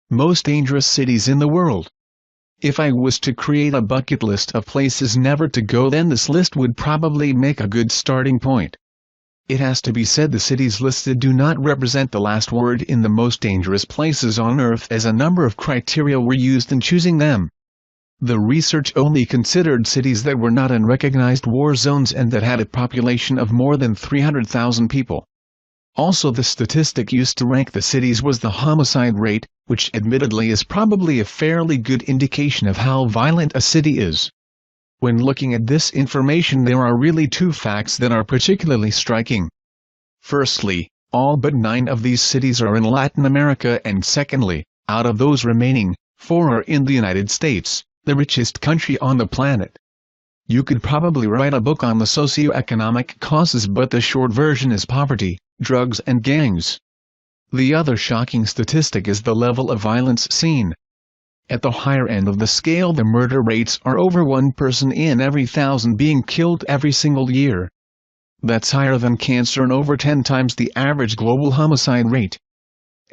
Most dangerous cities in the world. If I was to create a bucket list of places never to go, then this list would probably make a good starting point. It has to be said the cities listed do not represent the last word in the most dangerous places on Earth, as a number of criteria were used in choosing them. The research only considered cities that were not in recognized war zones and that had a population of more than 300,000 people. Also, the statistic used to rank the cities was the homicide rate, which admittedly is probably a fairly good indication of how violent a city is. When looking at this information, there are really two facts that are particularly striking. Firstly, all but 9 of these cities are in Latin America, and secondly, out of those remaining, 4 are in the United States, the richest country on the planet. You could probably write a book on the socio-economic causes, but the short version is poverty, drugs and gangs. The other shocking statistic is the level of violence seen. At the higher end of the scale, the murder rates are over 1 person in every 1,000 being killed every single year. That's higher than cancer and over 10 times the average global homicide rate.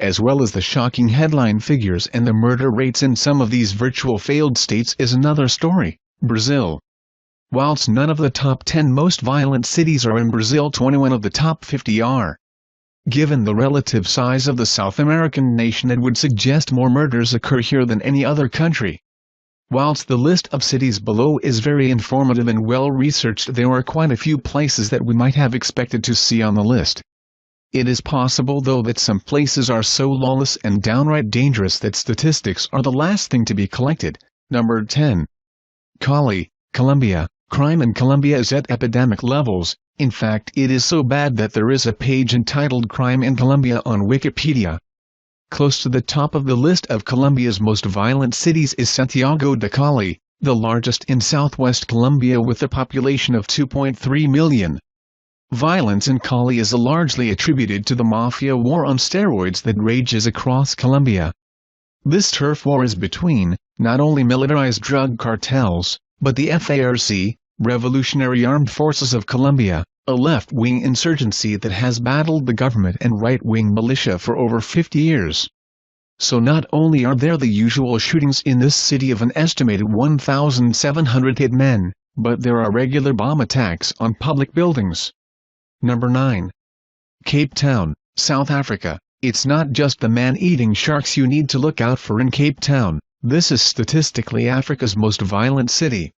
As well as the shocking headline figures and the murder rates in some of these virtual failed states is another story. Brazil. Whilst none of the top 10 most violent cities are in Brazil, 21 of the top 50 are. Given the relative size of the South American nation, it would suggest more murders occur here than any other country. Whilst the list of cities below is very informative and well researched, there are quite a few places that we might have expected to see on the list. It is possible though that some places are so lawless and downright dangerous that statistics are the last thing to be collected. Number 10. Cali, Colombia. Crime in Colombia is at epidemic levels. In fact, it is so bad that there is a page entitled Crime in Colombia on Wikipedia. Close to the top of the list of Colombia's most violent cities is Santiago de Cali, the largest in southwest Colombia with a population of 2.3 million. Violence in Cali is largely attributed to the mafia war on steroids that rages across Colombia. This turf war is between, not only militarized drug cartels, but the FARC, Revolutionary Armed Forces of Colombia, a left-wing insurgency that has battled the government and right-wing militia for over 50 years. So not only are there the usual shootings in this city of an estimated 1,700 hit men, but there are regular bomb attacks on public buildings. Number 9. Cape Town, South Africa. It's not just the man-eating sharks you need to look out for in Cape Town. This is statistically Africa's most violent city.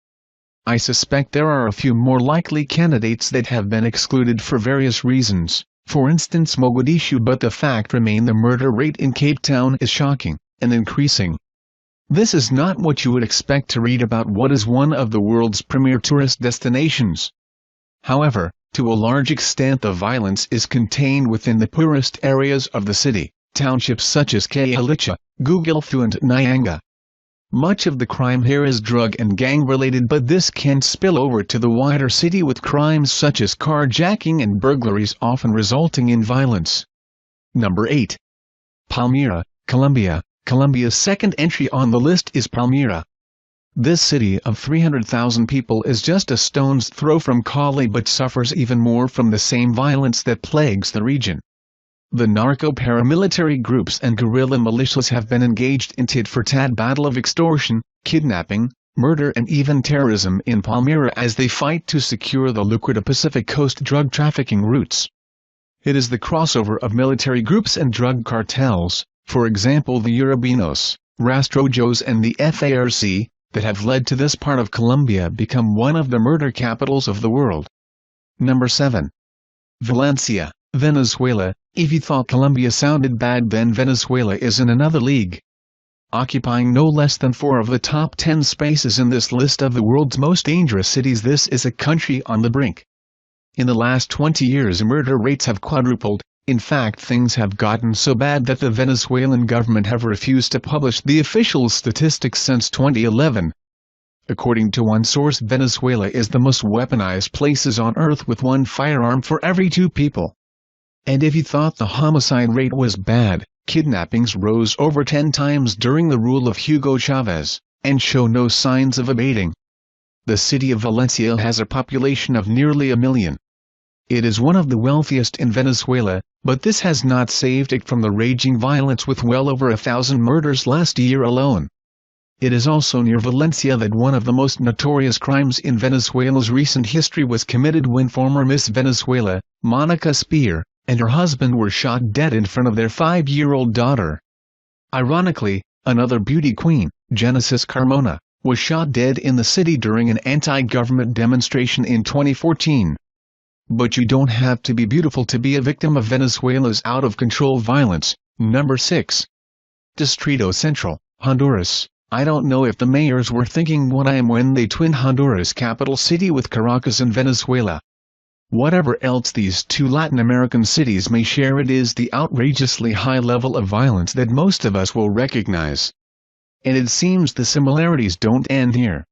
I suspect there are a few more likely candidates that have been excluded for various reasons, for instance Mogadishu, but the fact remains the murder rate in Cape Town is shocking, and increasing. This is not what you would expect to read about what is one of the world's premier tourist destinations. However, to a large extent the violence is contained within the poorest areas of the city, townships such as Khayelitsha, Gugulefu and Nyanga. Much of the crime here is drug and gang-related, but this can spill over to the wider city with crimes such as carjacking and burglaries often resulting in violence. Number 8. Palmyra, Colombia. Colombia's second entry on the list is Palmyra. This city of 300,000 people is just a stone's throw from Cali, but suffers even more from the same violence that plagues the region. The narco-paramilitary groups and guerrilla militias have been engaged in tit-for-tat battle of extortion, kidnapping, murder and even terrorism in Palmyra as they fight to secure the lucrative Pacific Coast drug trafficking routes. It is the crossover of military groups and drug cartels, for example the Urabenos, Rastrojos and the FARC, that have led to this part of Colombia become one of the murder capitals of the world. Number 7. Valencia, Venezuela. If you thought Colombia sounded bad, then Venezuela is in another league. Occupying no less than 4 of the top 10 spaces in this list of the world's most dangerous cities, this is a country on the brink. In the last 20 years murder rates have quadrupled. In fact, things have gotten so bad that the Venezuelan government have refused to publish the official statistics since 2011. According to one source, Venezuela is the most weaponized places on earth with 1 firearm for every 2 people. And if you thought the homicide rate was bad, Kidnappings rose over 10 times during the rule of Hugo Chavez, and show no signs of abating. The city of Valencia has a population of nearly 1 million. It is one of the wealthiest in Venezuela, but this has not saved it from the raging violence with well over 1,000 murders last year alone. It is also near Valencia that one of the most notorious crimes in Venezuela's recent history was committed when former Miss Venezuela, Monica Spear, and her husband were shot dead in front of their 5-year-old daughter. Ironically, another beauty queen, Genesis Carmona, was shot dead in the city during an anti-government demonstration in 2014. But you don't have to be beautiful to be a victim of Venezuela's out-of-control violence. Number 6. Distrito Central, Honduras. I don't know if the mayors were thinking what I am when they twinned Honduras' capital city with Caracas in Venezuela. Whatever else these two Latin American cities may share, it is the outrageously high level of violence that most of us will recognize. And it seems the similarities don't end here.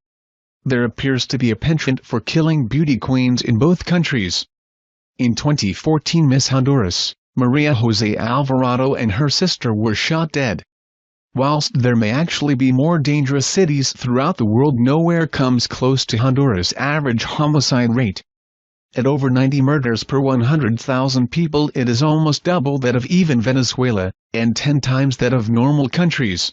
There appears to be a penchant for killing beauty queens in both countries. In 2014, Miss Honduras, Maria Jose Alvarado, and her sister were shot dead. Whilst there may actually be more dangerous cities throughout the world, nowhere comes close to Honduras' average homicide rate. At over 90 murders per 100,000 people, it is almost double that of even Venezuela, and 10 times that of normal countries.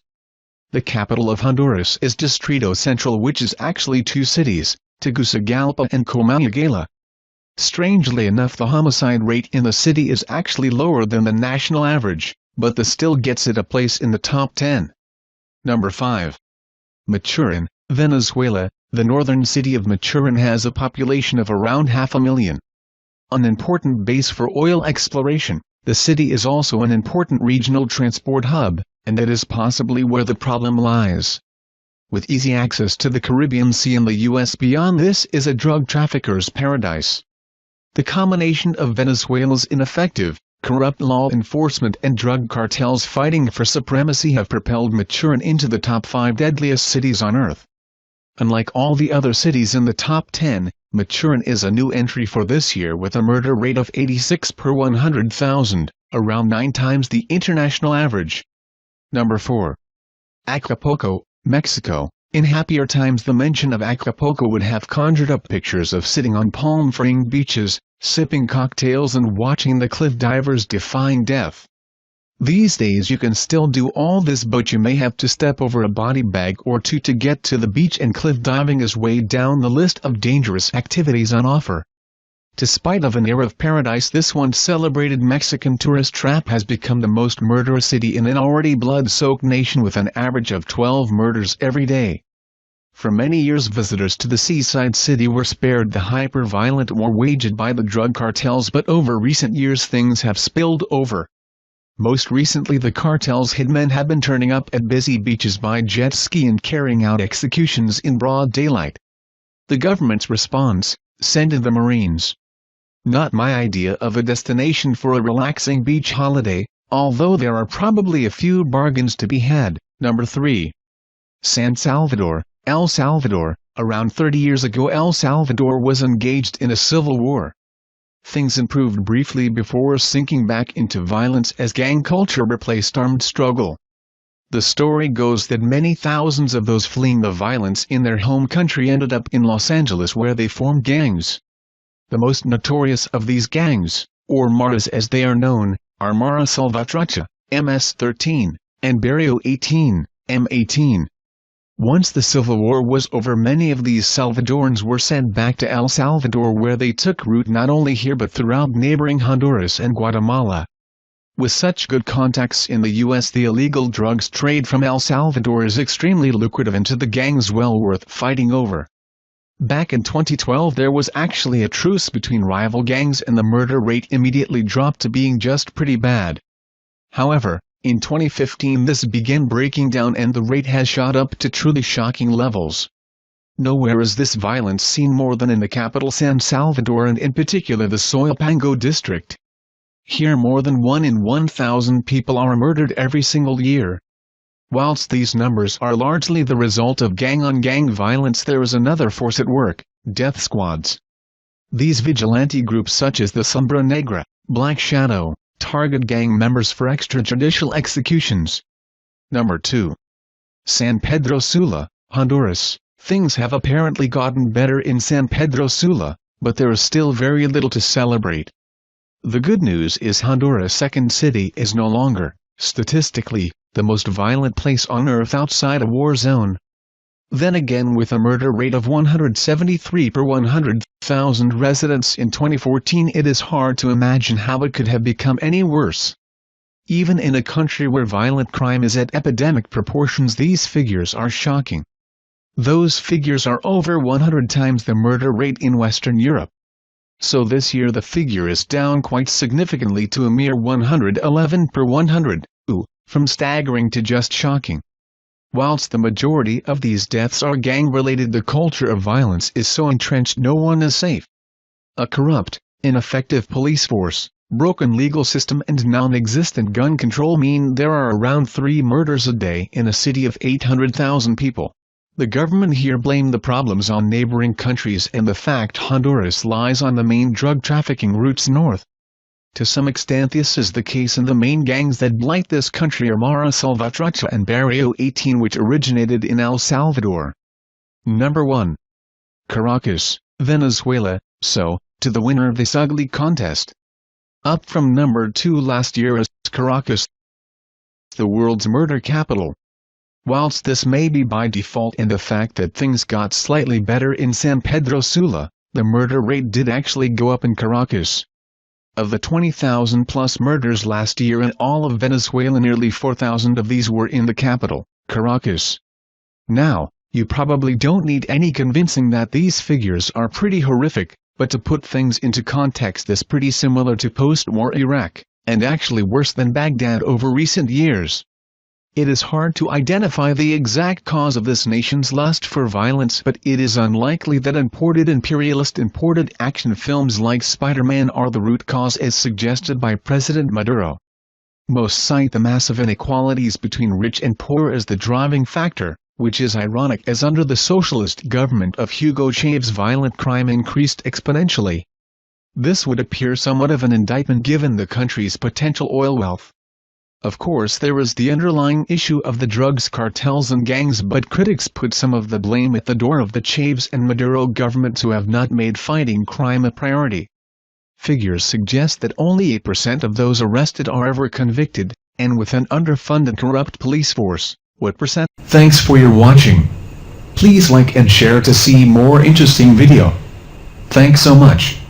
The capital of Honduras is Distrito Central, which is actually 2 cities, Tegucigalpa and Comayagala. Strangely enough, the homicide rate in the city is actually lower than the national average, but this still gets it a place in the top 10. Number 5. Maturin, Venezuela. The northern city of Maturin has a population of around 500,000. An important base for oil exploration, the city is also an important regional transport hub, and that is possibly where the problem lies. With easy access to the Caribbean Sea and the U.S. beyond, this is a drug trafficker's paradise. The combination of Venezuela's ineffective, corrupt law enforcement and drug cartels fighting for supremacy have propelled Maturin into the top 5 deadliest cities on Earth. Unlike all the other cities in the top 10, Maturin is a new entry for this year with a murder rate of 86 per 100,000, around 9 times the international average. Number 4. Acapulco, Mexico. In happier times, the mention of Acapulco would have conjured up pictures of sitting on palm-fringed beaches, sipping cocktails and watching the cliff divers defying death. These days you can still do all this, but you may have to step over a body bag or two to get to the beach, and cliff diving is way down the list of dangerous activities on offer. Despite of an era of paradise, this once celebrated Mexican tourist trap has become the most murderous city in an already blood-soaked nation, with an average of 12 murders every day. For many years, visitors to the seaside city were spared the hyper-violent war waged by the drug cartels, but over recent years things have spilled over. Most recently, the cartel's hitmen have been turning up at busy beaches by jet ski and carrying out executions in broad daylight. The government's response: send in the Marines. Not my idea of a destination for a relaxing beach holiday, although there are probably a few bargains to be had. Number 3. San Salvador, El Salvador. Around 30 years ago, El Salvador was engaged in a civil war. Things improved briefly before sinking back into violence as gang culture replaced armed struggle. The story goes that many thousands of those fleeing the violence in their home country ended up in Los Angeles, where they formed gangs. The most notorious of these gangs, or maras as they are known, are Mara Salvatrucha, MS-13, and Barrio 18, M-18. Once the Civil War was over, many of these Salvadorans were sent back to El Salvador, where they took root not only here but throughout neighboring Honduras and Guatemala. With such good contacts in the U.S., the illegal drugs trade from El Salvador is extremely lucrative and to the gangs well worth fighting over. Back in 2012 there was actually a truce between rival gangs, and the murder rate immediately dropped to being just pretty bad. However, in 2015 this began breaking down and the rate has shot up to truly shocking levels. Nowhere is this violence seen more than in the capital San Salvador, and in particular the Soyapango district. Here more than 1 in 1,000 people are murdered every single year. Whilst these numbers are largely the result of gang-on-gang violence, there is another force at work: death squads. These vigilante groups such as the Sombra Negra, Black Shadow, target gang members for extrajudicial executions. Number 2. San Pedro Sula, Honduras. Things have apparently gotten better in San Pedro Sula, but there is still very little to celebrate. The good news is Honduras' second city is no longer, statistically, the most violent place on earth outside a war zone. Then again, with a murder rate of 173 per 100,000 residents in 2014, it is hard to imagine how it could have become any worse. Even in a country where violent crime is at epidemic proportions, these figures are shocking. Those figures are over 100 times the murder rate in Western Europe. So this year the figure is down quite significantly to a mere 111 per 100, from staggering to just shocking. Whilst the majority of these deaths are gang-related, the culture of violence is so entrenched no one is safe. A corrupt, ineffective police force, broken legal system and non-existent gun control mean there are around 3 murders a day in a city of 800,000 people. The government here blame the problems on neighboring countries and the fact Honduras lies on the main drug trafficking routes north. To some extent this is the case, and the main gangs that blight this country are Mara Salvatrucha and Barrio 18, which originated in El Salvador. Number 1. Caracas, Venezuela. So, to the winner of this ugly contest. Up from number 2 last year is Caracas, the world's murder capital. Whilst this may be by default and the fact that things got slightly better in San Pedro Sula, the murder rate did actually go up in Caracas. Of the 20,000 plus murders last year in all of Venezuela, nearly 4,000 of these were in the capital, Caracas. Now, you probably don't need any convincing that these figures are pretty horrific, but to put things into context, this pretty similar to post-war Iraq, and actually worse than Baghdad over recent years. It is hard to identify the exact cause of this nation's lust for violence, but it is unlikely that imperialist action films like Spider-Man are the root cause as suggested by President Maduro. Most cite the massive inequalities between rich and poor as the driving factor, which is ironic as under the socialist government of Hugo Chavez violent crime increased exponentially. This would appear somewhat of an indictment given the country's potential oil wealth. Of course there is the underlying issue of the drugs cartels and gangs, but critics put some of the blame at the door of the Chavez and Maduro governments who have not made fighting crime a priority. Figures suggest that only 8% of those arrested are ever convicted, and with an underfunded corrupt police force, what percent? Thanks for your watching. Please like and share to see more interesting video. Thanks so much.